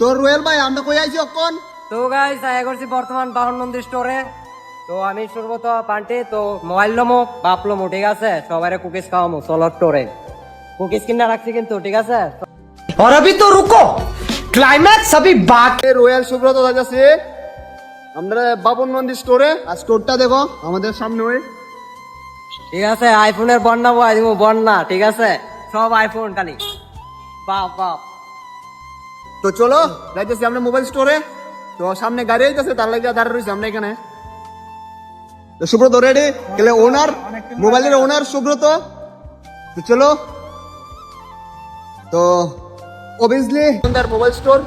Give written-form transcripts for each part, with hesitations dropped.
তো রোয়েল ভাই আমরা কই আইছি অকন? তো গাইস আয়া করছি বর্তমান বাহন নন্দী স্টোরে। তো আমি সর্বত পান্টি তো মোবাইল লমো বাপলমো, ঠিক আছে? সবাইরে কুকিজ খাওয়ামো সোলার স্টোরে। কুকিজ কিনা রাখছি কিন্তু, ঠিক আছে? और अभी तो रुको, क्लाइमैक्स अभी बाकी। রোয়েল সুব্রত যাচ্ছে আমরা বাবন নন্দী স্টোরে। আর স্টোরটা দেখো আমাদের সামনে ওই। ঠিক আছে, আইফোনের বন্যা বয় দিব, বন্যা, ঠিক আছে? সব আইফোন খালি বাপ বাপ। তো চলো যাইতেছি আমরা মোবাইল স্টোরে। তো সামনে গাড়ি আইতেছে, তার লাগে দাঁড়িয়ে রয়েছি আমরা এখানে। তো সুব্রত রেডি, গেলে ওনার মোবাইলের ওনার সুব্রত। তো চলো, তো অবভিয়াসলি আমাদের মোবাইল স্টোর,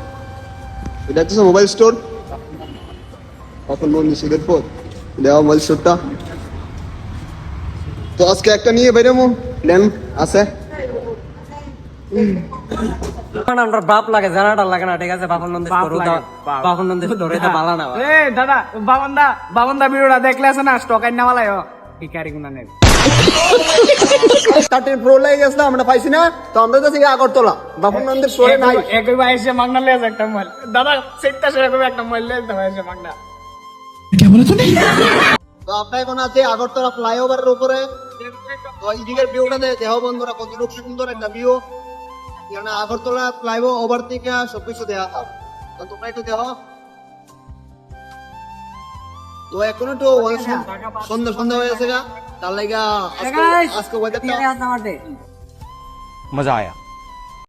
এটা হচ্ছে মোবাইল স্টোর। এখন মন দিছি দেখো দেওয়া মোবাইল স্টোরটা। তো আজকে একটা নিয়ে বেরোবো, প্ল্যান আছে। এখন আমরা বাপ লাগে, জানাটা লাগে না, ঠিক আছে? বাপন নন্দী স্টোর, বাপন নন্দী স্টোর এটা ভালো না। এ দাদা বাবনদা ভিডিওটা দেখলে আছে না, স্টক আইন নামালাই ভিখারি গুনা নেই। 13 প্রো লাগে গেছে না, আমরা পাইছি না। তো আমরা যাচ্ছি আগরতলা বাপন নন্দীর স্টোরে নাই। একই ভাই এসে মাগনা লেজ একটা মোবাইল, দাদা সেটটা সেরকম একটা মোবাইল লেজ দাও এসে মাগনা। তো আপনার এখন আছে আগরতলা ফ্লাইওভারের উপরে। তো এই দিকের ভিউটা দেখো বন্ধুরা, কত সুন্দর একটা ভিউ। এখানে আগরতলা ফ্লাইওভার থেকে সবকিছু দেখা যায়। তো তোমরা একটু দেখো। তো এখন একটু সন্ধ্যা সন্ধ্যা হয়ে গেছে গা, তার লাগা আজকে ওয়েদারটা मजा आया।